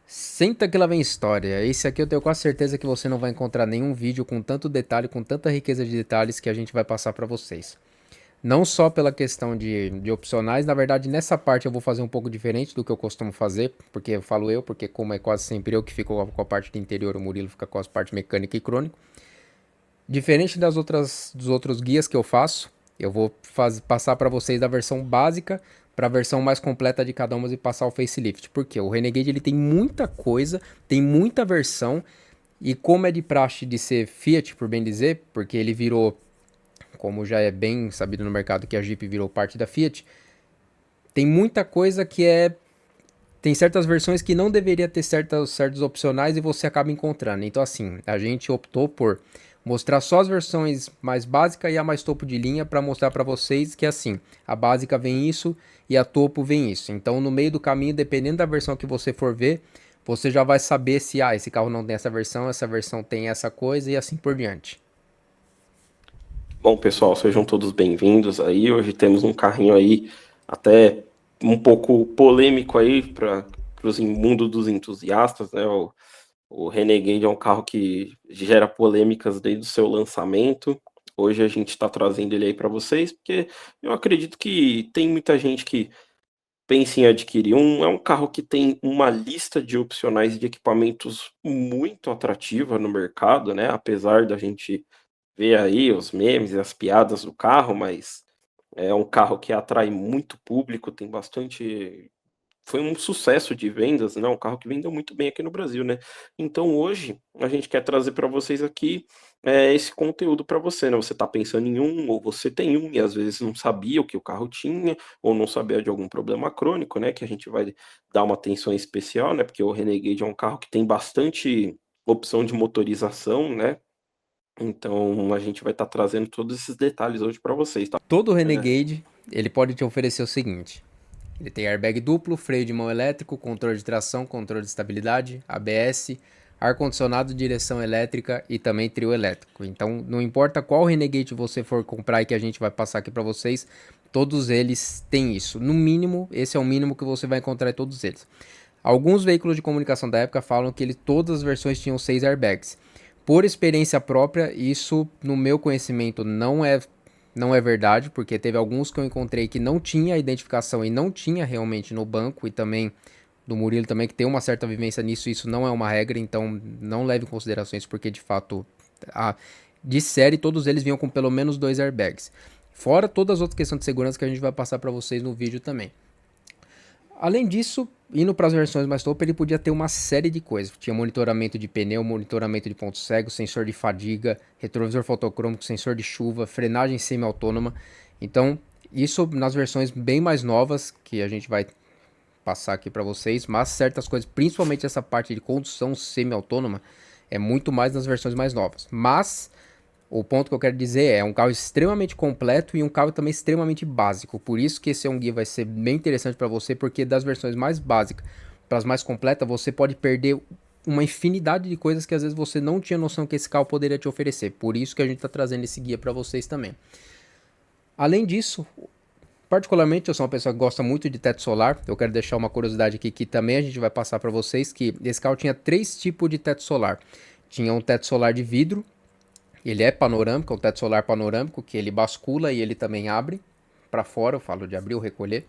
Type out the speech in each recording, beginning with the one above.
Senta que lá vem história. Esse aqui eu tenho quase certeza que você não vai encontrar nenhum vídeo com tanto detalhe, com tanta riqueza de detalhes que a gente vai passar para vocês. Não só pela questão de opcionais, na verdade nessa parte eu vou fazer um pouco diferente do que eu costumo fazer, porque eu falo eu, porque como é quase sempre eu que fico com a parte do interior, o Murilo fica com a parte mecânica e crônico. Diferente dos outros guias que eu faço, eu vou passar para vocês da versão básica para a versão mais completa de cada uma e passar o facelift. Porque o Renegade ele tem muita coisa, tem muita versão e como é de praxe de ser Fiat, por bem dizer, porque ele virou, como já é bem sabido no mercado que a Jeep virou parte da Fiat, tem muita coisa que é tem certas versões que não deveria ter certos opcionais e você acaba encontrando. Então, assim, a gente optou por mostrar só as versões mais básicas e a mais topo de linha para mostrar para vocês que, assim, a básica vem isso e a topo vem isso. Então, no meio do caminho, dependendo da versão que você for ver, você já vai saber se, esse carro não tem essa versão tem essa coisa e assim por diante. Bom, pessoal, sejam todos bem-vindos aí. Hoje temos um carrinho aí até um pouco polêmico aí para o mundo dos entusiastas, né? O Renegade é um carro que gera polêmicas desde o seu lançamento. Hoje a gente está trazendo ele aí para vocês, porque eu acredito que tem muita gente que pensa em adquirir um. É um carro que tem uma lista de opcionais de equipamentos muito atrativa no mercado, né? Apesar da gente ver aí os memes e as piadas do carro, mas é um carro que atrai muito público, tem bastante foi um sucesso de vendas, né, um carro que vendeu muito bem aqui no Brasil, né. Então hoje, a gente quer trazer para vocês aqui, esse conteúdo para você, né, você está pensando em um, ou você tem um e às vezes não sabia o que o carro tinha, ou não sabia de algum problema crônico, né, que a gente vai dar uma atenção especial, né, porque o Renegade é um carro que tem bastante opção de motorização, né, então a gente vai estar trazendo todos esses detalhes hoje para vocês, tá. Todo É. Renegade, ele pode te oferecer o seguinte: ele tem airbag duplo, freio de mão elétrico, controle de tração, controle de estabilidade, ABS, ar-condicionado, direção elétrica e também trio elétrico. Então, não importa qual Renegade você for comprar e que a gente vai passar aqui para vocês, todos eles têm isso. No mínimo, esse é o mínimo que você vai encontrar em todos eles. Alguns veículos de comunicação da época falam que todas as versões tinham 6 airbags. Por experiência própria, isso no meu conhecimento não é verdade, porque teve alguns que eu encontrei que não tinha identificação e não tinha realmente no banco, e também do Murilo também, que tem uma certa vivência nisso, isso não é uma regra, então não leve em consideração isso, porque de fato, a, de série, todos eles vinham com pelo menos 2 airbags. Fora todas as outras questões de segurança que a gente vai passar para vocês no vídeo também. Além disso, indo para as versões mais top, ele podia ter uma série de coisas. Tinha monitoramento de pneu, monitoramento de ponto cego, sensor de fadiga, retrovisor fotocrômico, sensor de chuva, frenagem semi-autônoma. Então, isso nas versões bem mais novas, que a gente vai passar aqui para vocês, mas certas coisas, principalmente essa parte de condução semi-autônoma, é muito mais nas versões mais novas. Mas o ponto que eu quero dizer é um carro extremamente completo e um carro também extremamente básico. Por isso que esse é um guia vai ser bem interessante para você, porque das versões mais básicas para as mais completas, você pode perder uma infinidade de coisas que às vezes você não tinha noção que esse carro poderia te oferecer. Por isso que a gente está trazendo esse guia para vocês também. Além disso, particularmente eu sou uma pessoa que gosta muito de teto solar. Eu quero deixar uma curiosidade aqui que também a gente vai passar para vocês, que esse carro tinha 3 tipos de teto solar. Tinha um teto solar de vidro, ele é panorâmico, é um teto solar panorâmico, que ele bascula e ele também abre para fora, eu falo de abrir ou recolher.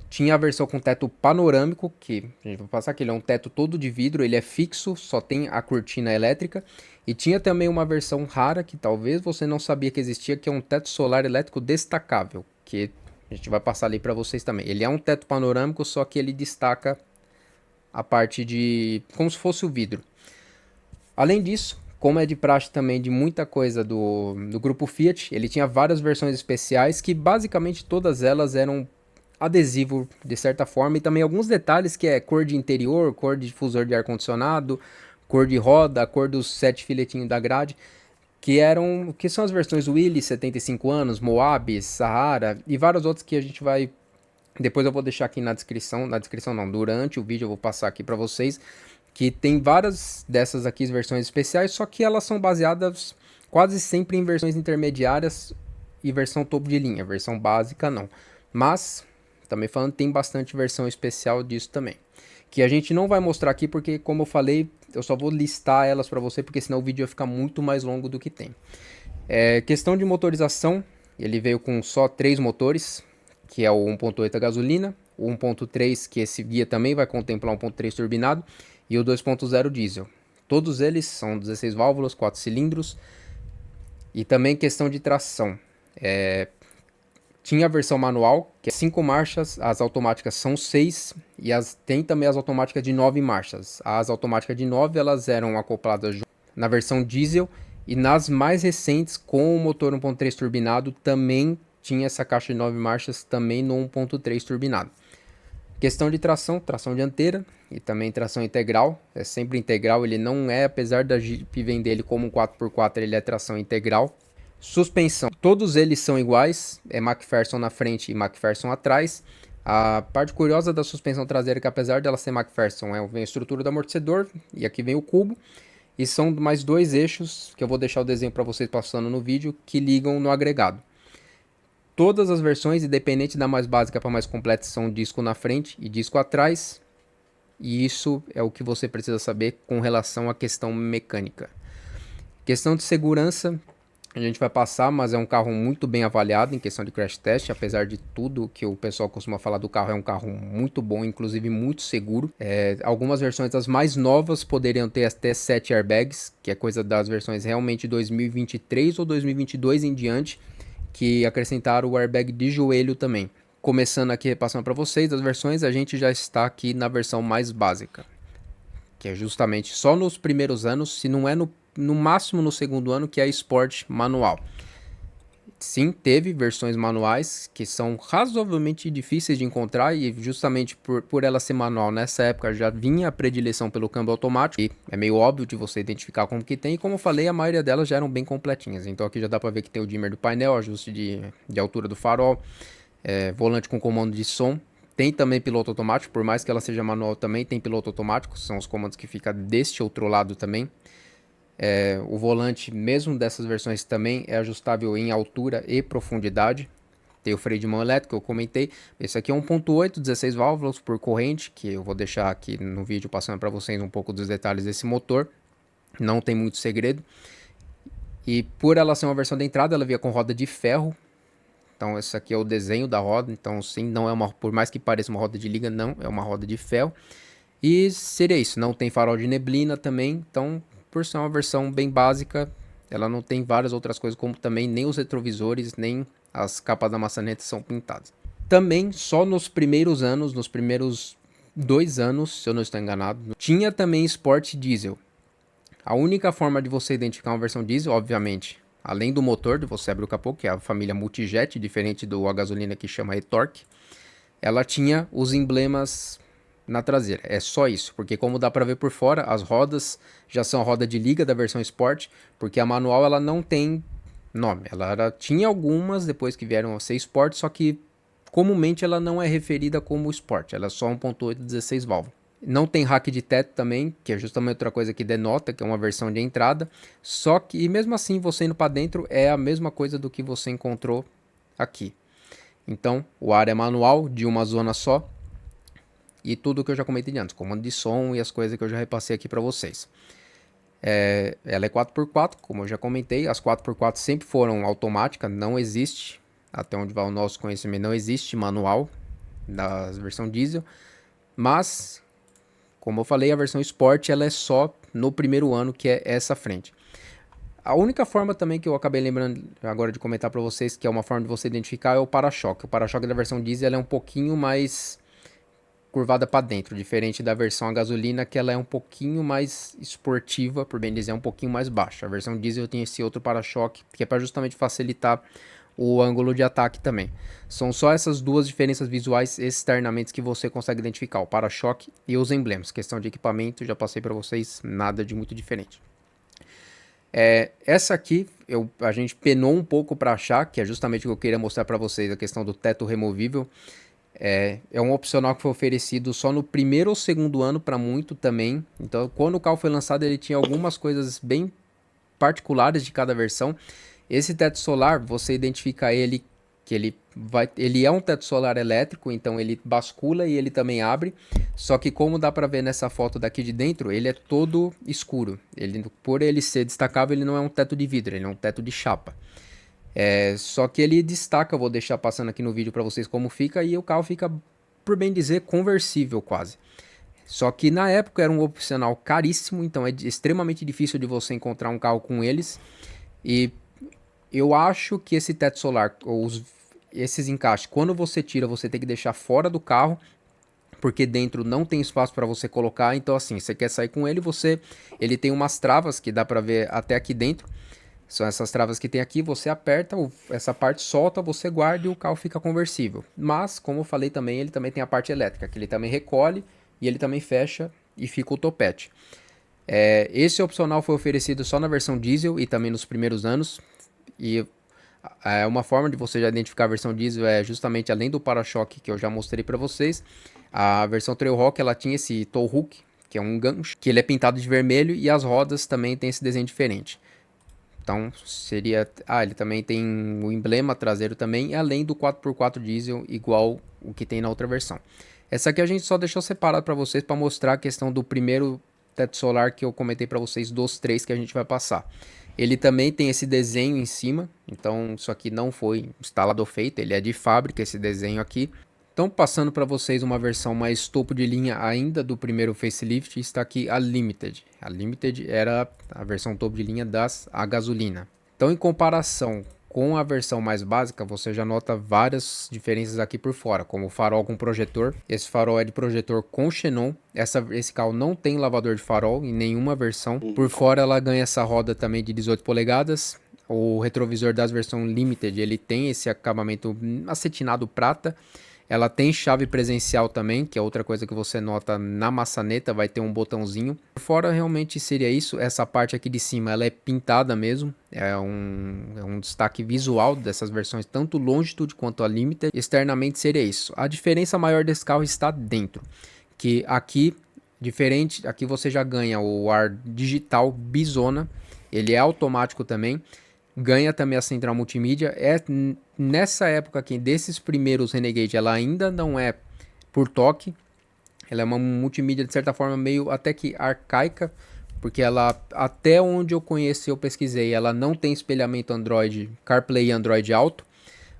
Tinha a versão com teto panorâmico, que a gente vai passar que ele é um teto todo de vidro, ele é fixo, só tem a cortina elétrica. E tinha também uma versão rara, que talvez você não sabia que existia, que é um teto solar elétrico destacável, que a gente vai passar ali para vocês também. Ele é um teto panorâmico, só que ele destaca a parte de como se fosse o vidro. Além disso, como é de praxe também de muita coisa do grupo Fiat, ele tinha várias versões especiais que basicamente todas elas eram adesivo de certa forma e também alguns detalhes que é cor de interior, cor de difusor de ar-condicionado, cor de roda, cor dos 7 filetinhos da grade, que são as versões Willys 75 anos, Moab, Sahara e várias outras que a gente vai depois eu vou deixar aqui na descrição não, durante o vídeo eu vou passar aqui para vocês, que tem várias dessas aqui versões especiais, só que elas são baseadas quase sempre em versões intermediárias e versão topo de linha, versão básica não. Mas, também falando, tem bastante versão especial disso também. que a gente não vai mostrar aqui porque, como eu falei, eu só vou listar elas para você, porque senão o vídeo vai ficar muito mais longo do que tem. Questão de motorização, ele veio com só 3 motores, que é o 1.8 a gasolina, o 1.3, que esse guia também vai contemplar 1.3 turbinado, e o 2.0 diesel. Todos eles são 16 válvulas, 4 cilindros, e também questão de tração. Tinha a versão manual, que é 5 marchas, as automáticas são 6, e tem também as automáticas de 9 marchas. As automáticas de 9 elas eram acopladas na versão diesel, e nas mais recentes, com o motor 1.3 turbinado, também tinha essa caixa de 9 marchas, também no 1.3 turbinado. Questão de tração, tração dianteira e também tração integral, é sempre integral, ele não é, apesar da Jeep vender ele como um 4x4, ele é tração integral. Suspensão, todos eles são iguais, é McPherson na frente e McPherson atrás. A parte curiosa da suspensão traseira é que, apesar dela ser McPherson, vem a estrutura do amortecedor e aqui vem o cubo. E são mais 2 eixos, que eu vou deixar o desenho para vocês passando no vídeo, que ligam no agregado. Todas as versões, independente da mais básica para mais completa, são disco na frente e disco atrás. E isso é o que você precisa saber com relação à questão mecânica. Questão de segurança, a gente vai passar, mas é um carro muito bem avaliado em questão de crash test. Apesar de tudo que o pessoal costuma falar do carro, é um carro muito bom, inclusive muito seguro. Algumas versões, as mais novas, poderiam ter até 7 airbags, que é coisa das versões realmente 2023 ou 2022 em diante, que acrescentaram o airbag de joelho também. Começando aqui, passando para vocês as versões, a gente já está aqui na versão mais básica, que é justamente só nos primeiros anos, se não é no máximo no segundo ano, que é a Sport manual. Sim, teve versões manuais que são razoavelmente difíceis de encontrar, e justamente por ela ser manual, nessa época já vinha a predileção pelo câmbio automático, e é meio óbvio de você identificar como que tem, e como eu falei, a maioria delas já eram bem completinhas. Então aqui já dá para ver que tem o dimmer do painel, ajuste de altura do farol, volante com comando de som. Tem também piloto automático, por mais que ela seja manual também tem piloto automático, são os comandos que ficam deste outro lado também. O volante, mesmo dessas versões, também é ajustável em altura e profundidade. Tem o freio de mão elétrico, eu comentei. Esse aqui é 1.8, 16 válvulas por corrente, que eu vou deixar aqui no vídeo passando para vocês um pouco dos detalhes desse motor. Não tem muito segredo. E por ela ser uma versão de entrada, ela vinha com roda de ferro. Então esse aqui é o desenho da roda. Então sim, não é por mais que pareça uma roda de liga, não, é uma roda de ferro. E seria isso, não tem farol de neblina também, então por ser uma versão bem básica, ela não tem várias outras coisas, como também nem os retrovisores, nem as capas da maçaneta são pintadas. Também só nos primeiros anos, nos primeiros 2 anos, se eu não estou enganado, tinha também Sport Diesel. A única forma de você identificar uma versão diesel, obviamente, além do motor, de você abrir o capô, que é a família Multijet, diferente do a gasolina que chama e-torque, ela tinha os emblemas na traseira. É só isso, porque como dá para ver por fora, as rodas já são a roda de liga da versão Sport, porque a manual ela não tem nome. Ela tinha algumas depois que vieram a ser Sport, só que comumente ela não é referida como Sport, ela é só 1.8 16 válvulas. Não tem rack de teto também, que é justamente outra coisa que denota que é uma versão de entrada, só que e mesmo assim você indo para dentro é a mesma coisa do que você encontrou aqui. Então o ar é manual de uma zona só, e tudo que eu já comentei antes, comando de som e as coisas que eu já repassei aqui para vocês. Ela é 4x4, como eu já comentei, as 4x4 sempre foram automáticas, não existe, até onde vai o nosso conhecimento, não existe manual da versão diesel, mas, como eu falei, a versão Sport ela é só no primeiro ano, que é essa frente. A única forma também que eu acabei lembrando agora de comentar para vocês, que é uma forma de você identificar, é o para-choque. O para-choque da versão diesel ela é um pouquinho mais curvada para dentro, diferente da versão a gasolina, que ela é um pouquinho mais esportiva, por bem dizer, um pouquinho mais baixa. A versão diesel tem esse outro para-choque, que é para justamente facilitar o ângulo de ataque também. São só essas duas diferenças visuais externamente que você consegue identificar, o para-choque e os emblemas. Questão de equipamento, já passei para vocês, nada de muito diferente. Essa aqui, a gente penou um pouco para achar, que é justamente o que eu queria mostrar para vocês, a questão do teto removível. É um opcional que foi oferecido só no primeiro ou segundo ano para muito também. Então, quando o carro foi lançado, ele tinha algumas coisas bem particulares de cada versão. Esse teto solar, você identifica ele que ele é um teto solar elétrico, então ele bascula e ele também abre, só que como dá para ver nessa foto daqui de dentro, ele é todo escuro. Por ele ser destacável, ele não é um teto de vidro, ele é um teto de chapa. Só que ele destaca, vou deixar passando aqui no vídeo para vocês como fica, e o carro fica, por bem dizer, conversível quase. Só que na época era um opcional caríssimo, então é extremamente difícil de você encontrar um carro com eles. E eu acho que esse teto solar, esses encaixes, quando você tira, você tem que deixar fora do carro, porque dentro não tem espaço para você colocar. Então assim, você quer sair com ele, ele tem umas travas que dá para ver até aqui dentro. São essas travas que tem aqui, você aperta, essa parte solta, você guarda e o carro fica conversível. Mas, como eu falei também, ele também tem a parte elétrica, que ele também recolhe e ele também fecha e fica o topete. Esse opcional foi oferecido só na versão diesel e também nos primeiros anos. E uma forma de você já identificar a versão diesel é justamente além do para-choque que eu já mostrei para vocês. A versão Trailhawk, ela tinha esse tow hook, que é um gancho, que ele é pintado de vermelho e as rodas também tem esse desenho diferente. Então seria... ele também tem o emblema traseiro também, além do 4x4 diesel, igual o que tem na outra versão. Essa aqui a gente só deixou separado para vocês, para mostrar a questão do primeiro teto solar que eu comentei para vocês, dos 3 que a gente vai passar. Ele também tem esse desenho em cima, então isso aqui não foi instalado ou feito, ele é de fábrica esse desenho aqui. Então, passando para vocês uma versão mais topo de linha ainda do primeiro facelift, está aqui a Limited. A Limited era a versão topo de linha a gasolina. Então, em comparação com a versão mais básica, você já nota várias diferenças aqui por fora, como o farol com projetor. Esse farol é de projetor com xenon. Esse carro não tem lavador de farol em nenhuma versão. Por fora ela ganha essa roda também de 18 polegadas. O retrovisor das versões Limited, ele tem esse acabamento acetinado prata. Ela tem chave presencial também, que é outra coisa que você nota na maçaneta, vai ter um botãozinho. Por fora realmente seria isso, essa parte aqui de cima ela é pintada mesmo, é um destaque visual dessas versões, tanto Longitude quanto a Limited. Externamente seria isso. A diferença maior desse carro está dentro, que aqui, diferente, aqui você já ganha o ar digital Bizona, ele é automático também. Ganha também a central multimídia. Nessa época aqui, desses primeiros Renegade, ela ainda não é por toque. Ela é uma multimídia de certa forma meio até que arcaica, porque ela, até onde eu conheci, eu pesquisei, ela não tem espelhamento Android, CarPlay e Android Auto,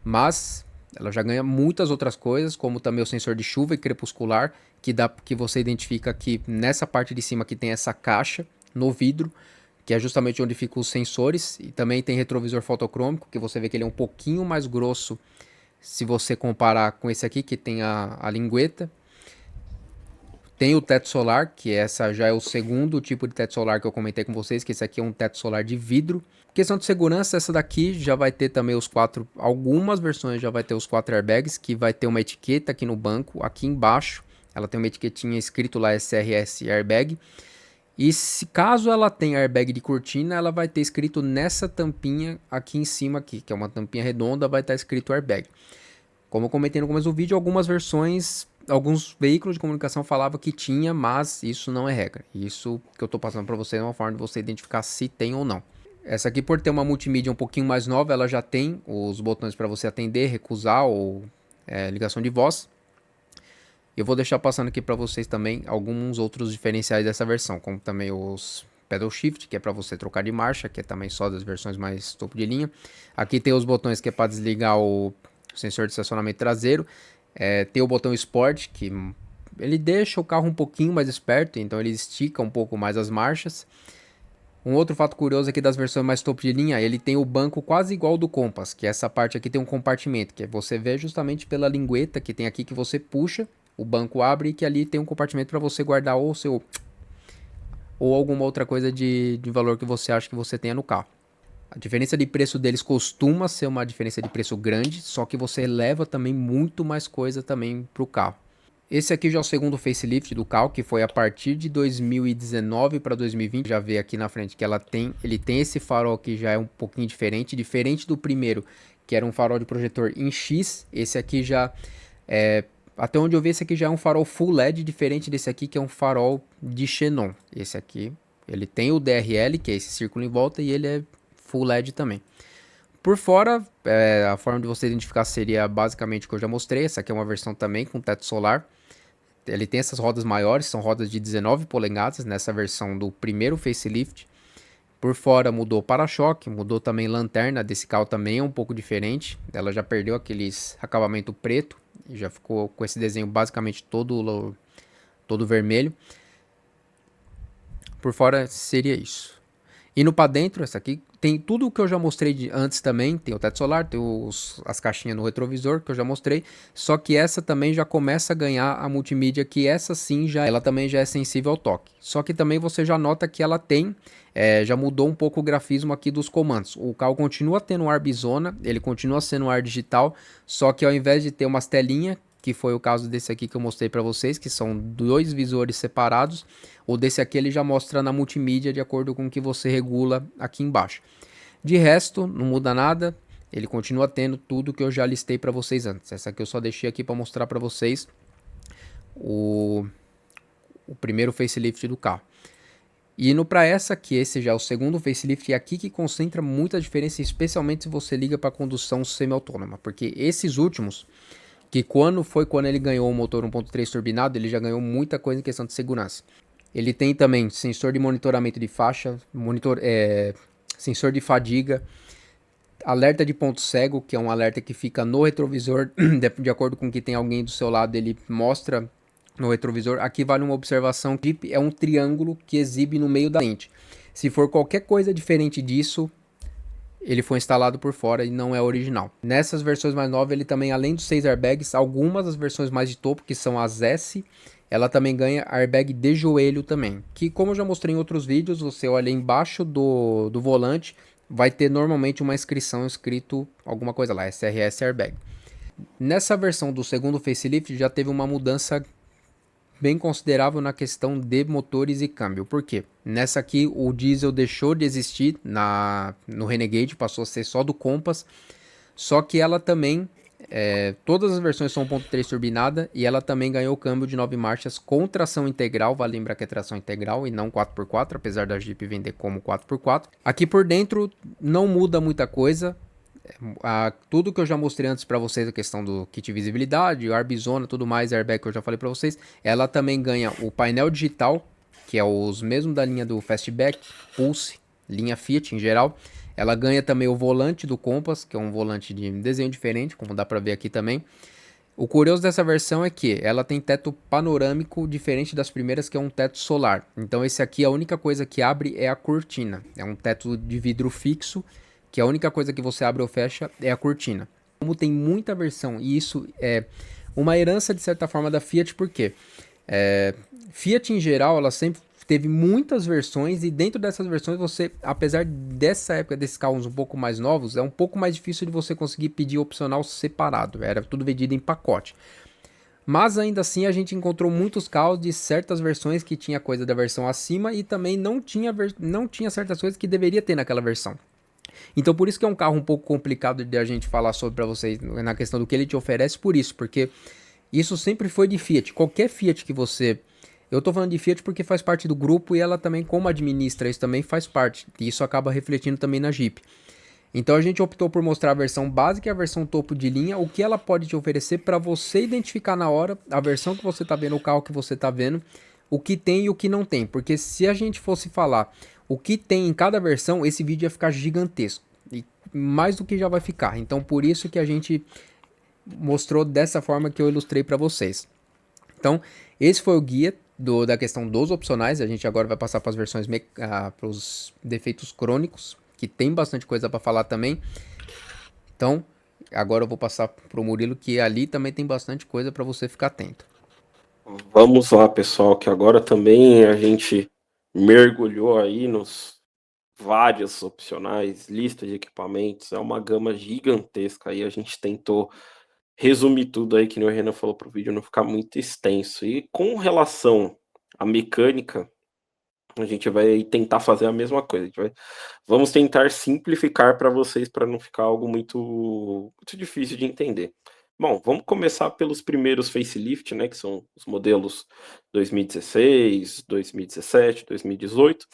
mas ela já ganha muitas outras coisas, como também o sensor de chuva e crepuscular, que você identifica aqui nessa parte de cima que tem essa caixa no vidro, que é justamente onde ficam os sensores, e também tem retrovisor fotocrômico, que você vê que ele é um pouquinho mais grosso se você comparar com esse aqui, que tem a lingueta. Tem o teto solar, que essa já é o segundo tipo de teto solar que eu comentei com vocês, que esse aqui é um teto solar de vidro. Questão de segurança, essa daqui já vai ter também algumas versões já vai ter os 4 airbags, que vai ter uma etiqueta aqui no banco, aqui embaixo, ela tem uma etiquetinha escrito lá SRS Airbag. E caso ela tenha airbag de cortina, ela vai ter escrito nessa tampinha aqui em cima, aqui, que é uma tampinha redonda, vai estar escrito airbag. Como eu comentei no começo do vídeo, algumas versões, alguns veículos de comunicação falavam que tinha, mas isso não é regra. Isso que eu estou passando para vocês é uma forma de você identificar se tem ou não. Essa aqui, por ter uma multimídia um pouquinho mais nova, ela já tem os botões para você atender, recusar ou ligação de voz. Eu vou deixar passando aqui para vocês também alguns outros diferenciais dessa versão, como também os pedal shift, que é para você trocar de marcha, que é também só das versões mais topo de linha. Aqui tem os botões que é para desligar o sensor de estacionamento traseiro. Tem o botão Sport, que ele deixa o carro um pouquinho mais esperto, então ele estica um pouco mais as marchas. Um outro fato curioso aqui das versões mais topo de linha, ele tem o banco quase igual ao do Compass, que essa parte aqui tem um compartimento, que você vê justamente pela lingueta que tem aqui, que você puxa, o banco abre e que ali tem um compartimento para você guardar ou alguma outra coisa de valor que você acha que você tenha no carro. A diferença de preço deles costuma ser uma diferença de preço grande, só que você leva também muito mais coisa também para o carro. Esse aqui já é o segundo facelift do carro, que foi a partir de 2019 para 2020. Já vê aqui na frente que ele tem esse farol que já é um pouquinho diferente do primeiro, que era um farol de projetor em X. Esse aqui já até onde eu vi, esse aqui já é um farol full LED, diferente desse aqui que é um farol de xenon. Esse aqui, ele tem o DRL, que é esse círculo em volta, e ele é full LED também. Por fora, a forma de você identificar seria basicamente o que eu já mostrei. Essa aqui é uma versão também com teto solar. Ele tem essas rodas maiores, são rodas de 19 polegadas nessa versão do primeiro facelift. Por fora mudou o para-choque, mudou também lanterna, desse carro também é um pouco diferente. Ela já perdeu aqueles acabamento preto e já ficou com esse desenho basicamente todo vermelho. Por fora seria isso. Indo para dentro, essa aqui tem tudo o que eu já mostrei antes também. Tem o teto solar, tem as caixinhas no retrovisor que eu já mostrei. Só que essa também já começa a ganhar a multimídia, que essa sim ela também já é sensível ao toque. Só que também você já nota que ela tem, já mudou um pouco o grafismo aqui dos comandos. O carro continua tendo um ar bizona, ele continua sendo um ar digital, só que ao invés de ter umas telinhas, que foi o caso desse aqui que eu mostrei para vocês, que são 2 visores separados, ou desse aqui ele já mostra na multimídia de acordo com o que você regula aqui embaixo. De resto, não muda nada, ele continua tendo tudo que eu já listei para vocês antes. Essa aqui eu só deixei aqui para mostrar para vocês o primeiro facelift do carro. E indo para essa aqui, esse já é o segundo facelift, e aqui que concentra muita diferença, especialmente se você liga para condução semi-autônoma, porque esses últimos, que quando ele ganhou o motor 1.3 turbinado, ele já ganhou muita coisa em questão de segurança. Ele tem também sensor de monitoramento de faixa, sensor de fadiga, alerta de ponto cego, que é um alerta que fica no retrovisor, de acordo com que tem alguém do seu lado, ele mostra no retrovisor. Aqui vale uma observação, que é um triângulo que exibe no meio da lente. Se for qualquer coisa diferente disso, ele foi instalado por fora e não é original. Nessas versões mais novas, ele também, além dos 6 airbags, algumas das versões mais de topo, que são as S, ela também ganha airbag de joelho também. Que, como eu já mostrei em outros vídeos, você olha embaixo do volante, vai ter normalmente uma inscrição escrito alguma coisa lá, SRS Airbag. Nessa versão do segundo facelift já teve uma mudança bem considerável na questão de motores e câmbio. Por quê? Nessa aqui o diesel deixou de existir no Renegade, passou a ser só do Compass, só que ela também, todas as versões são 1.3 turbinada, e ela também ganhou câmbio de 9 marchas com tração integral, vale lembrar que é tração integral e não 4x4, apesar da Jeep vender como 4x4. Aqui por dentro não muda muita coisa, tudo que eu já mostrei antes para vocês, a questão do kit visibilidade, o Arbizona, tudo mais, airbag que eu já falei para vocês, ela também ganha o painel digital, que é os mesmos da linha do Fastback, Pulse, linha Fiat em geral. Ela ganha também o volante do Compass, que é um volante de desenho diferente, como dá para ver aqui também. O curioso dessa versão é que ela tem teto panorâmico diferente das primeiras, que é um teto solar. Então esse aqui, a única coisa que abre é a cortina. É um teto de vidro fixo, que a única coisa que você abre ou fecha é a cortina. Como tem muita versão, e isso é uma herança de certa forma da Fiat, porque Fiat em geral, ela sempre teve muitas versões, e dentro dessas versões você, apesar dessa época desses carros um pouco mais novos, é um pouco mais difícil de você conseguir pedir opcional separado, era tudo vendido em pacote. Mas ainda assim a gente encontrou muitos carros de certas versões que tinha coisa da versão acima, e também não tinha certas coisas que deveria ter naquela versão. Então por isso que é um carro um pouco complicado de a gente falar sobre para vocês na questão do que ele te oferece, por isso, porque isso sempre foi de Fiat. Qualquer Fiat que você... Eu tô falando de Fiat porque faz parte do grupo, e ela também, como administra isso, também faz parte. E isso acaba refletindo também na Jeep. Então a gente optou por mostrar a versão básica e a versão topo de linha, o que ela pode te oferecer para você identificar na hora a versão que você tá vendo, o carro que você tá vendo, o que tem e o que não tem. Porque se a gente fosse falar o que tem em cada versão, esse vídeo ia ficar gigantesco. E mais do que já vai ficar. Então por isso que a gente mostrou dessa forma que eu ilustrei para vocês. Então esse foi o guia da questão dos opcionais. A gente agora vai passar para as versões, para os defeitos crônicos, que tem bastante coisa para falar também. Então agora eu vou passar para o Murilo, que ali também tem bastante coisa para você ficar atento. Vamos lá, pessoal, que agora também a gente mergulhou aí nos vários opcionais, lista de equipamentos, é uma gama gigantesca aí, a gente tentou resumir tudo aí, que nem o Renan falou, para o vídeo não ficar muito extenso. E com relação à mecânica, a gente vai tentar fazer a mesma coisa. Vamos tentar simplificar para vocês, para não ficar algo muito difícil de entender. Bom, vamos começar pelos primeiros facelift, né, que são os modelos 2016, 2017, 2018.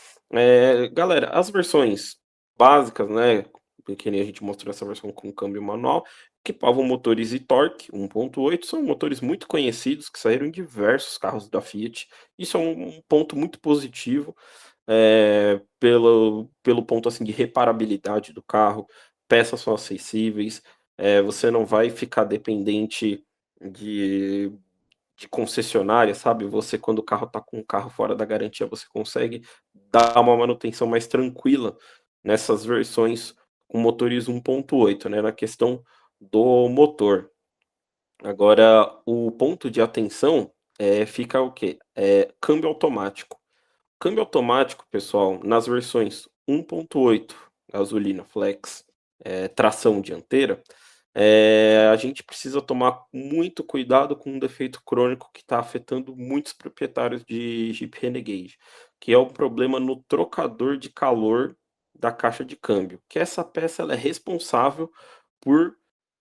Galera, as versões básicas, né, que nem a gente mostrou essa versão com câmbio manual, equipavam motores e-torque 1.8, são motores muito conhecidos que saíram em diversos carros da Fiat. Isso é um ponto muito positivo, pelo ponto assim de reparabilidade do carro, peças são acessíveis, você não vai ficar dependente de de concessionária, sabe, você quando o carro tá com o carro fora da garantia, você consegue dar uma manutenção mais tranquila nessas versões com motores 1.8, né, na questão do motor. Agora, o ponto de atenção, fica o quê? Câmbio automático. Câmbio automático, pessoal, nas versões 1.8 gasolina flex, tração dianteira, a gente precisa tomar muito cuidado com um defeito crônico que está afetando muitos proprietários de Jeep Renegade, que é o problema no trocador de calor da caixa de câmbio, que essa peça ela é responsável por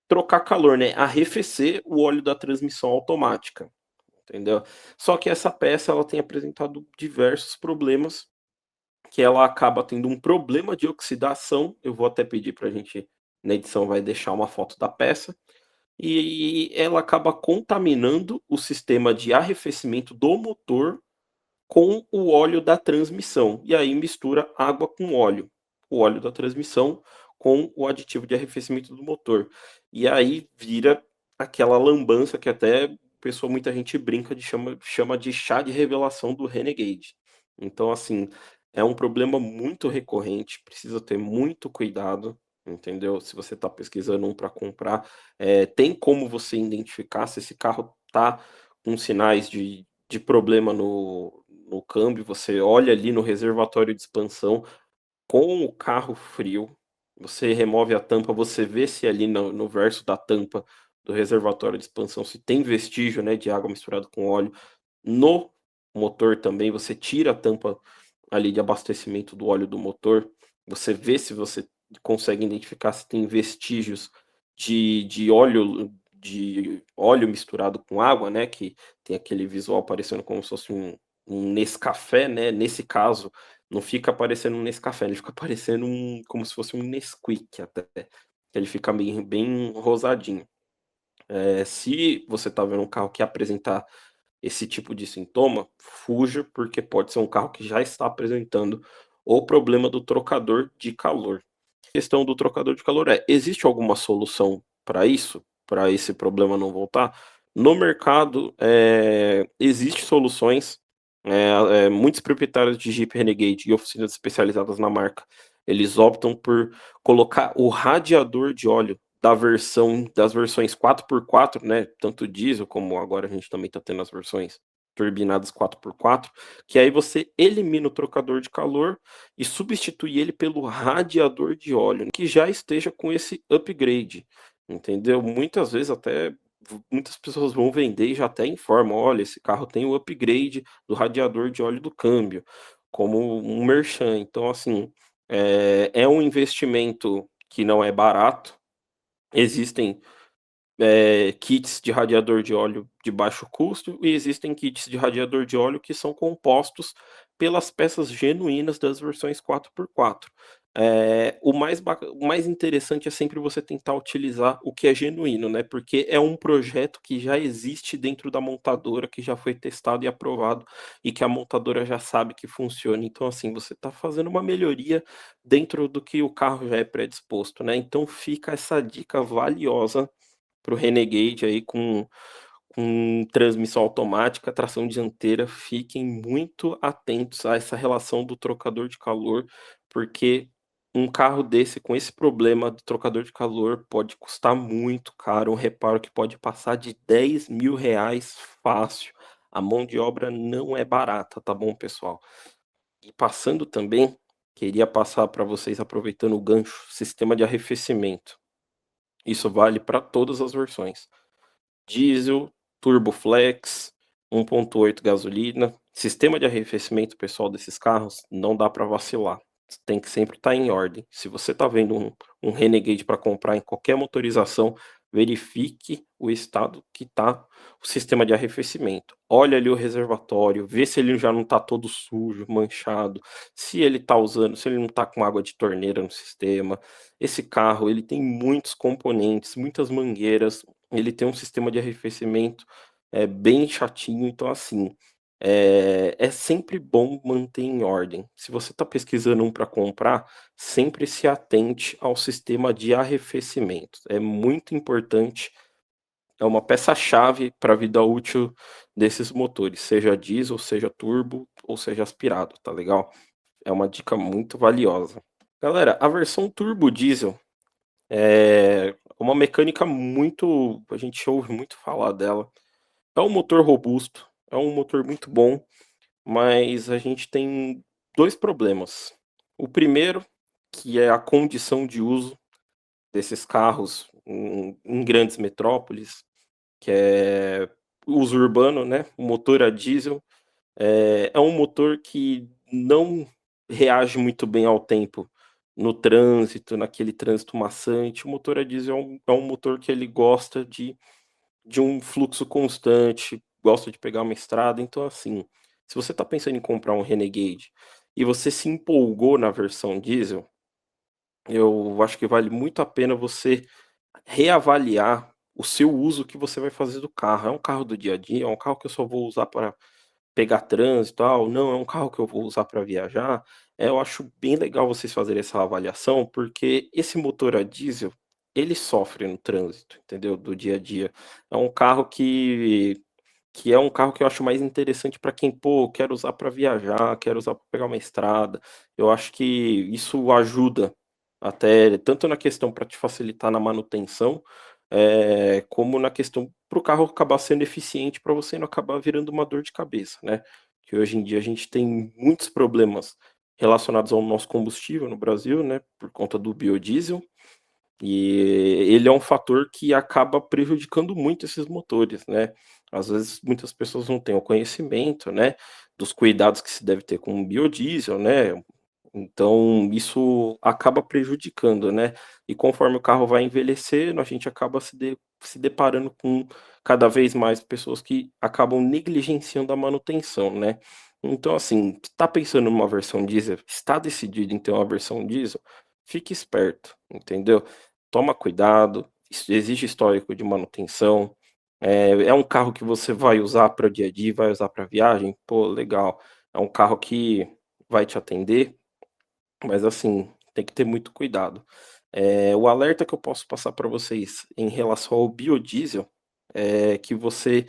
trocar calor, né, arrefecer o óleo da transmissão automática, entendeu? Só que essa peça ela tem apresentado diversos problemas, que ela acaba tendo um problema de oxidação, eu vou até pedir para a gente, na edição vai deixar uma foto da peça, e ela acaba contaminando o sistema de arrefecimento do motor com o óleo da transmissão, e aí mistura água com óleo, o óleo da transmissão com o aditivo de arrefecimento do motor. E aí vira aquela lambança que até muita gente brinca de chama de chá de revelação do Renegade. Então, assim, é um problema muito recorrente, precisa ter muito cuidado, entendeu? Se você está pesquisando um para comprar, tem como você identificar se esse carro tá com sinais de problema no câmbio, você olha ali no reservatório de expansão com o carro frio, você remove a tampa, você vê se ali no verso da tampa do reservatório de expansão se tem vestígio, né, de água misturada com óleo. No motor também, você tira a tampa ali de abastecimento do óleo do motor, você vê se você consegue identificar se tem vestígios de óleo misturado com água, né, que tem aquele visual parecendo como se fosse um Nescafé, né, nesse caso, não fica parecendo um Nescafé, ele fica parecendo como se fosse um Nesquik até, ele fica bem rosadinho. Se você tá vendo um carro que apresentar esse tipo de sintoma, fuja, porque pode ser um carro que já está apresentando o problema do trocador de calor. A questão do trocador de calor existe alguma solução para isso? Para esse problema não voltar? No mercado, existe soluções, muitos proprietários de Jeep Renegade e oficinas especializadas na marca, eles optam por colocar o radiador de óleo das versões 4x4, né, tanto diesel como agora a gente também está tendo as versões turbinadas 4x4, que aí você elimina o trocador de calor e substitui ele pelo radiador de óleo, que já esteja com esse upgrade, entendeu? Muitas vezes até muitas pessoas vão vender e já até informam: "Olha, esse carro tem o upgrade do radiador de óleo do câmbio", como um merchan. Então, assim, é um investimento que não é barato, existem kits de radiador de óleo de baixo custo e existem kits de radiador de óleo que são compostos pelas peças genuínas das versões 4x4. O mais interessante é sempre você tentar utilizar o que é genuíno, né, porque é um projeto que já existe dentro da montadora, que já foi testado e aprovado, e que a montadora já sabe que funciona. Então, assim, você está fazendo uma melhoria dentro do que o carro já é predisposto, né, então fica essa dica valiosa para o Renegade aí com transmissão automática, tração dianteira, fiquem muito atentos a essa relação do trocador de calor, porque um carro desse com esse problema do trocador de calor pode custar muito caro, um reparo que pode passar de R$ 10.000 fácil. A mão de obra não é barata, tá bom, pessoal? E passando também, queria passar para vocês, aproveitando o gancho, sistema de arrefecimento. Isso vale para todas as versões. Diesel, Turboflex, 1.8 gasolina. Sistema de arrefecimento, pessoal, desses carros não dá para vacilar. Tem que sempre estar em ordem. Se você está vendo um Renegade para comprar em qualquer motorização, verifique o estado que está o sistema de arrefecimento. Olha ali o reservatório, vê se ele já não está todo sujo, manchado, se ele está usando, se ele não está com água de torneira no sistema. Esse carro, ele tem muitos componentes, muitas mangueiras, ele tem um sistema de arrefecimento bem chatinho, então assim, é sempre bom manter em ordem. Se você está pesquisando um para comprar, sempre se atente ao sistema de arrefecimento. É muito importante, é uma peça-chave para a vida útil desses motores, seja diesel, seja turbo ou seja aspirado, tá legal? É uma dica muito valiosa. Galera, a versão turbo diesel é uma mecânica muito, a gente ouve muito falar dela. É um motor robusto, é um motor muito bom, mas a gente tem 2 problemas. O primeiro, que é a condição de uso desses carros em grandes metrópoles, que é uso urbano, né, o motor a diesel, é um motor que não reage muito bem ao tempo, no trânsito, naquele trânsito maçante. O motor a diesel é um motor que ele gosta de um fluxo constante, gosta de pegar uma estrada, então assim, se você está pensando em comprar um Renegade e você se empolgou na versão diesel, eu acho que vale muito a pena você reavaliar o seu uso que você vai fazer do carro. É um carro do dia a dia, é um carro que eu só vou usar para pegar trânsito, e tal, não, é um carro que eu vou usar para viajar. Eu acho bem legal vocês fazerem essa avaliação, porque esse motor a diesel, ele sofre no trânsito, entendeu? Do dia a dia. É um carro que é um carro que eu acho mais interessante para quem, pô, quer usar para viajar, quer usar para pegar uma estrada. Eu acho que isso ajuda até tanto na questão para te facilitar na manutenção, como na questão para o carro acabar sendo eficiente para você não acabar virando uma dor de cabeça, né. Que hoje em dia a gente tem muitos problemas relacionados ao nosso combustível no Brasil, né, por conta do biodiesel, e ele é um fator que acaba prejudicando muito esses motores, né. Às vezes muitas pessoas não têm o conhecimento, né, dos cuidados que se deve ter com o biodiesel, né, então isso acaba prejudicando, né. E conforme o carro vai envelhecendo, a gente acaba se deparando com cada vez mais pessoas que acabam negligenciando a manutenção, né. Então assim, está pensando numa versão diesel, está decidido em ter uma versão diesel, fique esperto, entendeu. Toma cuidado, isso exige histórico de manutenção, é um carro que você vai usar para o dia a dia, vai usar para viagem, pô, legal. É um carro que vai te atender, mas assim, tem que ter muito cuidado. O alerta que eu posso passar para vocês em relação ao biodiesel, é que você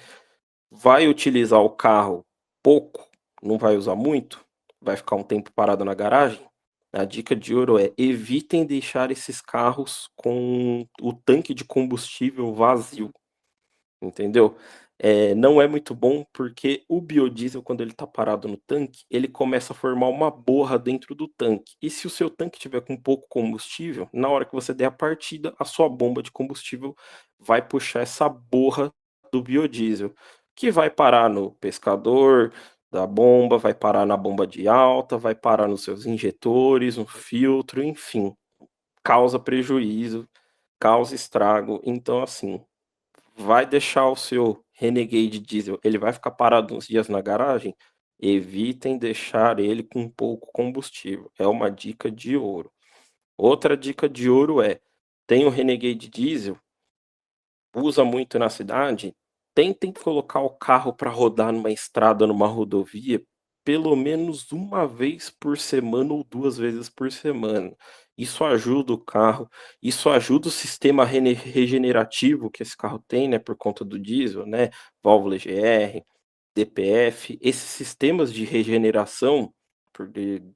vai utilizar o carro pouco, não vai usar muito, vai ficar um tempo parado na garagem. A dica de ouro é: evitem deixar esses carros com o tanque de combustível vazio. Entendeu? Não é muito bom, porque o biodiesel, quando ele está parado no tanque, ele começa a formar uma borra dentro do tanque. E se o seu tanque tiver com pouco combustível, na hora que você der a partida, a sua bomba de combustível vai puxar essa borra do biodiesel, que vai parar no pescador da bomba, vai parar na bomba de alta, vai parar nos seus injetores, no filtro, enfim, causa prejuízo, causa estrago. Então, assim, vai deixar o seu Renegade Diesel, ele vai ficar parado uns dias na garagem? Evitem deixar ele com pouco combustível, é uma dica de ouro. Outra dica de ouro é: tem o Renegade Diesel, usa muito na cidade, tentem colocar o carro para rodar numa estrada, numa rodovia, pelo menos uma vez por semana ou 2 vezes por semana. Isso ajuda o carro, isso ajuda o sistema regenerativo que esse carro tem, né, por conta do diesel, né, válvula EGR, DPF, esses sistemas de regeneração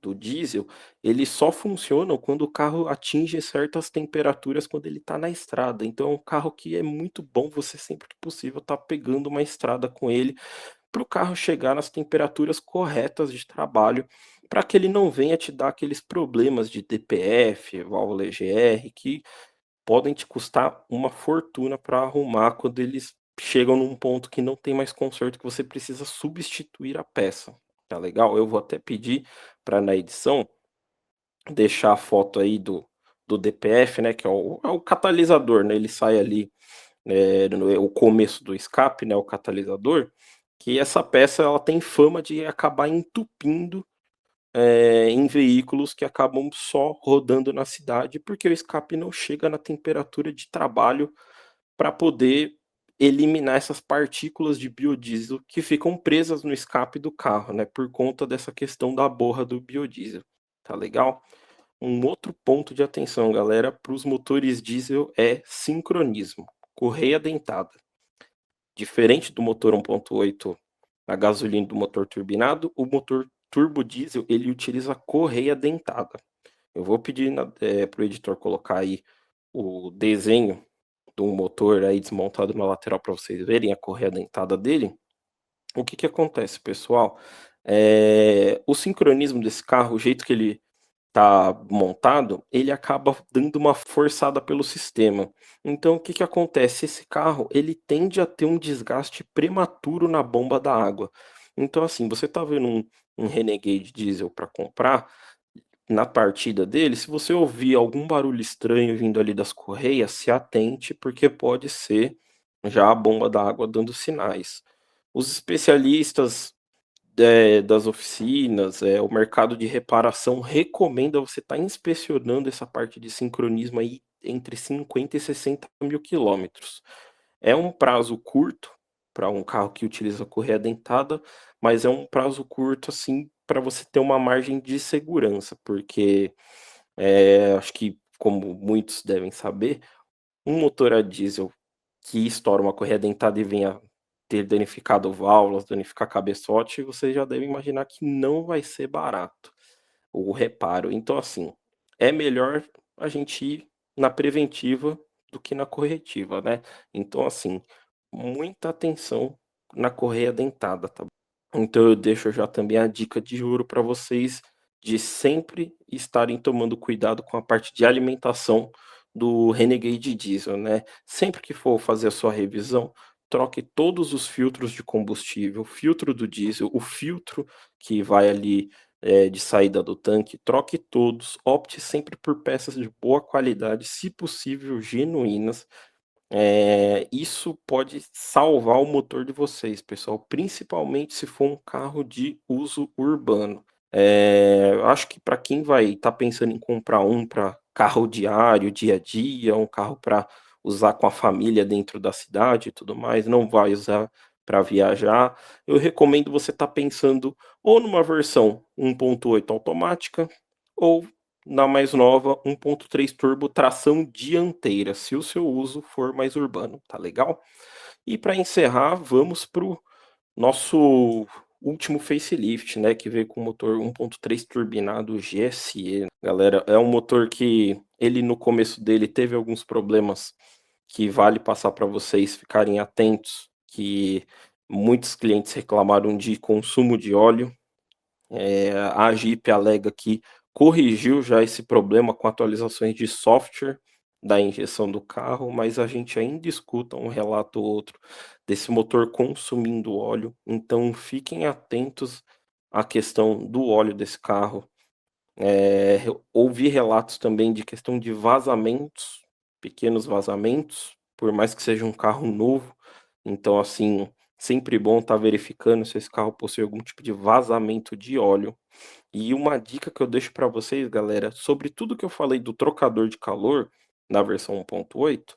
do diesel, eles só funcionam quando o carro atinge certas temperaturas quando ele está na estrada. Então é um carro que é muito bom você sempre que possível estar pegando uma estrada com ele, para o carro chegar nas temperaturas corretas de trabalho, para que ele não venha te dar aqueles problemas de DPF, válvula EGR, que podem te custar uma fortuna para arrumar quando eles chegam num ponto que não tem mais conserto, que você precisa substituir a peça, tá legal? Eu vou até pedir para na edição deixar a foto aí do do DPF, né, que é o catalisador, né, ele sai ali, o começo do escape, né, o catalisador, que essa peça ela tem fama de acabar entupindo, em veículos que acabam só rodando na cidade, porque o escape não chega na temperatura de trabalho para poder eliminar essas partículas de biodiesel que ficam presas no escape do carro, né, por conta dessa questão da borra do biodiesel, tá legal? Um outro ponto de atenção, galera, para os motores diesel é sincronismo, correia dentada. Diferente do motor 1.8 a gasolina do motor turbinado, o motor turbo diesel ele utiliza correia dentada. Eu vou pedir para o editor colocar aí o desenho de um motor aí desmontado na lateral para vocês verem a correia dentada dele. O que que acontece, pessoal? O sincronismo desse carro, o jeito que ele tá montado, ele acaba dando uma forçada pelo sistema. Então o que que acontece? Esse carro, ele tende a ter um desgaste prematuro na bomba da água. Então assim, você tá vendo um Renegade Diesel para comprar, na partida dele, se você ouvir algum barulho estranho vindo ali das correias, se atente, porque pode ser já a bomba da água dando sinais. Os especialistas das oficinas, o mercado de reparação recomenda você estar inspecionando essa parte de sincronismo aí entre 50 e 60 mil quilômetros. É um prazo curto para um carro que utiliza correia dentada, mas é um prazo curto, assim, para você ter uma margem de segurança, porque, acho que como muitos devem saber, um motor a diesel que estoura uma correia dentada e venha ter danificado válvulas, danificar cabeçote, você já deve imaginar que não vai ser barato o reparo. Então, assim, é melhor a gente ir na preventiva do que na corretiva, né. Então, assim, muita atenção na correia dentada, tá. Então eu deixo já também a dica de ouro para vocês, de sempre estarem tomando cuidado com a parte de alimentação do Renegade Diesel, né. Sempre que for fazer a sua revisão, troque todos os filtros de combustível, o filtro do diesel, o filtro que vai ali, de saída do tanque, troque todos, opte sempre por peças de boa qualidade, se possível genuínas, isso pode salvar o motor de vocês, pessoal, principalmente se for um carro de uso urbano. Acho que para quem vai estar pensando em comprar um para carro diário, dia a dia, um carro para usar com a família dentro da cidade e tudo mais, não vai usar para viajar, eu recomendo você estar pensando ou numa versão 1.8 automática ou na mais nova, 1.3 turbo tração dianteira, se o seu uso for mais urbano, tá legal? E para encerrar, vamos para o nosso último facelift, né, que veio com motor 1.3 turbinado GSE. Galera, é um motor que ele no começo dele teve alguns problemas que vale passar para vocês ficarem atentos, que muitos clientes reclamaram de consumo de óleo. A Jeep alega que corrigiu já esse problema com atualizações de software da injeção do carro, mas a gente ainda escuta um relato ou outro desse motor consumindo óleo, então fiquem atentos à questão do óleo desse carro. Ouvi relatos também de questão de vazamentos, pequenos vazamentos, por mais que seja um carro novo, então assim, sempre bom estar verificando se esse carro possui algum tipo de vazamento de óleo. E uma dica que eu deixo para vocês, galera, sobre tudo que eu falei do trocador de calor na versão 1.8,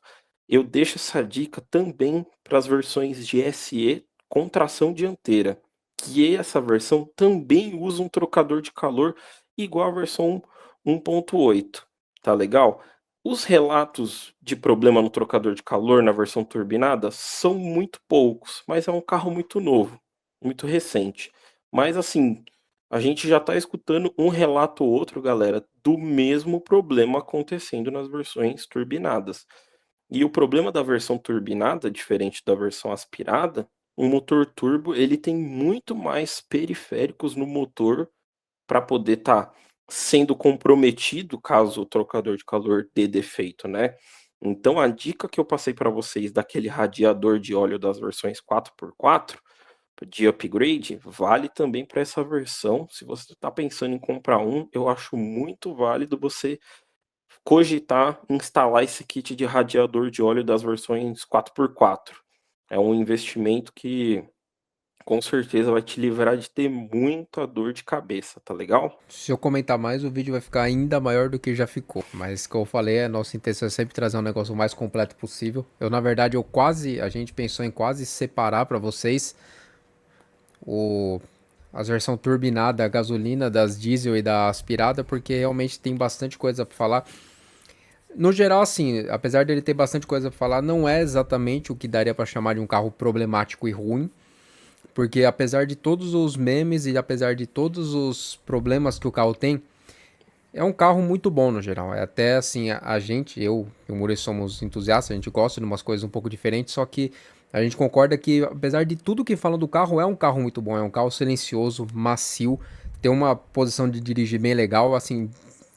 eu deixo essa dica também para as versões de SE com tração dianteira, que essa versão também usa um trocador de calor igual a versão 1.8, tá legal? Os relatos de problema no trocador de calor na versão turbinada são muito poucos, mas é um carro muito novo, muito recente. Mas assim, a gente já está escutando um relato ou outro, galera, do mesmo problema acontecendo nas versões turbinadas. E o problema da versão turbinada, diferente da versão aspirada, o motor turbo ele tem muito mais periféricos no motor para poder estar sendo comprometido caso o trocador de calor dê defeito, né. Então a dica que eu passei para vocês daquele radiador de óleo das versões 4x4 de upgrade, vale também para essa versão. Se você está pensando em comprar um, eu acho muito válido você cogitar instalar esse kit de radiador de óleo das versões 4x4. É um investimento que com certeza vai te livrar de ter muita dor de cabeça, tá legal? Se eu comentar mais, o vídeo vai ficar ainda maior do que já ficou. Mas, como eu falei, a nossa intenção é sempre trazer um negócio o mais completo possível. Na verdade, a gente pensou em quase separar para vocês o, as versões turbinada, a gasolina, das diesel e da aspirada, porque realmente tem bastante coisa para falar. No geral, assim, apesar dele ter bastante coisa para falar, não é exatamente o que daria para chamar de um carro problemático e ruim. Porque apesar de todos os memes e apesar de todos os problemas que o carro tem, é um carro muito bom no geral. É até assim, a gente, eu e o Murilo somos entusiastas, a gente gosta de umas coisas um pouco diferentes, só que a gente concorda que, apesar de tudo que falam do carro, é um carro muito bom. É um carro silencioso, macio, tem uma posição de dirigir bem legal. Assim,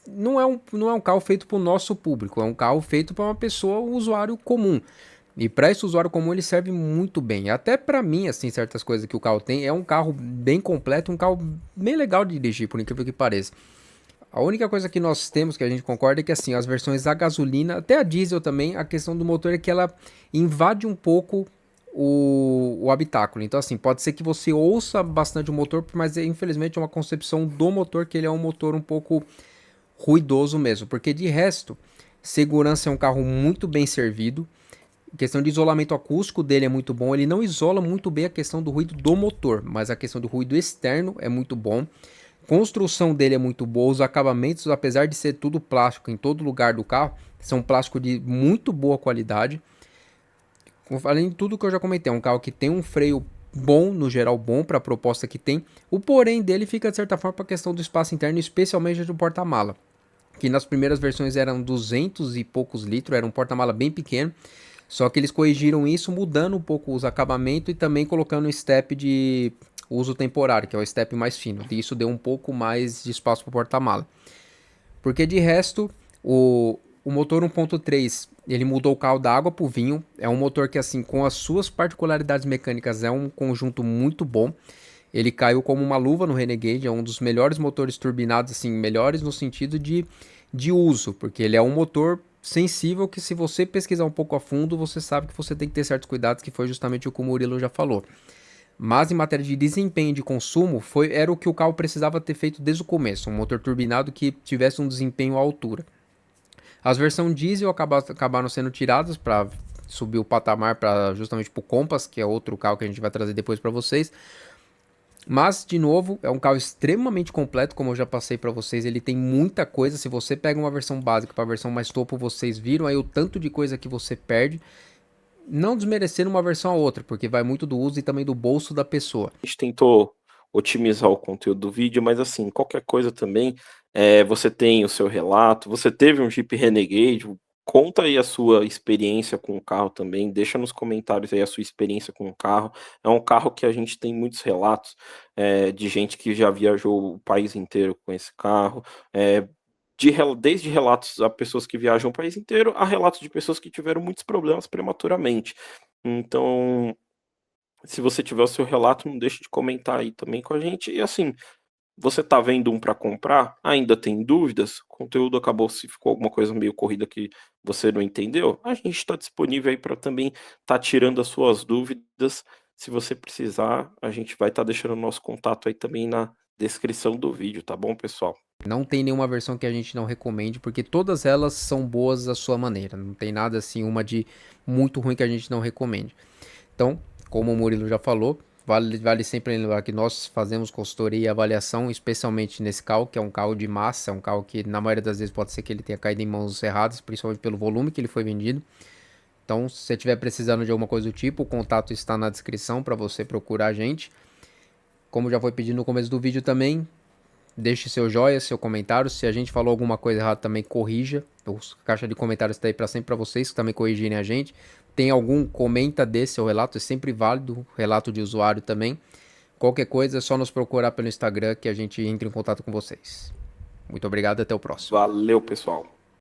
não é um carro feito para o nosso público, é um carro feito para uma pessoa, um usuário comum. E para esse usuário comum ele serve muito bem. Até para mim, assim, certas coisas que o carro tem, é um carro bem completo, um carro bem legal de dirigir, por incrível que pareça. A única coisa que nós temos que a gente concorda é que assim, as versões a gasolina, até a diesel também, a questão do motor é que ela invade um pouco o habitáculo. Então assim, pode ser que você ouça bastante o motor, mas infelizmente é uma concepção do motor que ele é um motor um pouco ruidoso mesmo, porque de resto, segurança é um carro muito bem servido. A questão de isolamento acústico dele é muito bom. Ele não isola muito bem a questão do ruído do motor, mas a questão do ruído externo é muito bom. Construção dele é muito boa. Os acabamentos, apesar de ser tudo plástico em todo lugar do carro, são plástico de muito boa qualidade. Além de tudo que eu já comentei, é um carro que tem um freio bom, no geral bom para a proposta que tem. O porém dele fica de certa forma para a questão do espaço interno, especialmente do porta-mala, que nas primeiras versões eram 200 e poucos litros, era um porta-mala bem pequeno. Só que eles corrigiram isso mudando um pouco os acabamentos e também colocando um step de uso temporário, que é o step mais fino. E isso deu um pouco mais de espaço para o porta-mala. Porque de resto, o motor 1.3, ele mudou o carro da água para o vinho. É um motor que, assim, com as suas particularidades mecânicas, é um conjunto muito bom. Ele caiu como uma luva no Renegade, é um dos melhores motores turbinados, assim, melhores no sentido de uso, porque ele é um motor sensível que se você pesquisar um pouco a fundo, você sabe que você tem que ter certos cuidados, que foi justamente o que o Murilo já falou. Mas em matéria de desempenho e de consumo, era o que o carro precisava ter feito desde o começo, um motor turbinado que tivesse um desempenho à altura. As versões diesel acabaram sendo tiradas para subir o patamar para justamente para o Compass, que é outro carro que a gente vai trazer depois para vocês. Mas, de novo, é um carro extremamente completo, como eu já passei para vocês. Ele tem muita coisa. Se você pega uma versão básica para a versão mais topo, vocês viram aí o tanto de coisa que você perde. Não desmerecendo uma versão a outra, porque vai muito do uso e também do bolso da pessoa. A gente tentou otimizar o conteúdo do vídeo, mas assim, qualquer coisa também, você tem o seu relato, você teve um Jeep Renegade, conta aí a sua experiência com o carro também, deixa nos comentários aí a sua experiência com o carro. É um carro que a gente tem muitos relatos, de gente que já viajou o país inteiro com esse carro, desde relatos a pessoas que viajam o país inteiro, a relatos de pessoas que tiveram muitos problemas prematuramente. Então, se você tiver o seu relato, não deixe de comentar aí também com a gente. E assim, você tá vendo um para comprar, ainda tem dúvidas, o conteúdo acabou, se ficou alguma coisa meio corrida que você não entendeu, a gente está disponível aí para também tá tirando as suas dúvidas. Se você precisar, a gente vai estar deixando o nosso contato aí também na descrição do vídeo, tá bom, pessoal? Não tem nenhuma versão que a gente não recomende, porque todas elas são boas à sua maneira. Não tem nada assim, uma de muito ruim que a gente não recomende. Então, como o Murilo já falou, vale sempre lembrar que nós fazemos consultoria e avaliação, especialmente nesse carro, que é um carro de massa, é um carro que na maioria das vezes pode ser que ele tenha caído em mãos erradas, principalmente pelo volume que ele foi vendido. Então, se você estiver precisando de alguma coisa do tipo, o contato está na descrição para você procurar a gente. Como já foi pedido no começo do vídeo também, deixe seu joinha, seu comentário. Se a gente falou alguma coisa errada, também corrija. A caixa de comentários está aí para sempre para vocês que também corrigirem a gente. Tem algum, comenta desse seu relato, é sempre válido, relato de usuário também. Qualquer coisa é só nos procurar pelo Instagram que a gente entra em contato com vocês. Muito obrigado e até o próximo. Valeu, pessoal.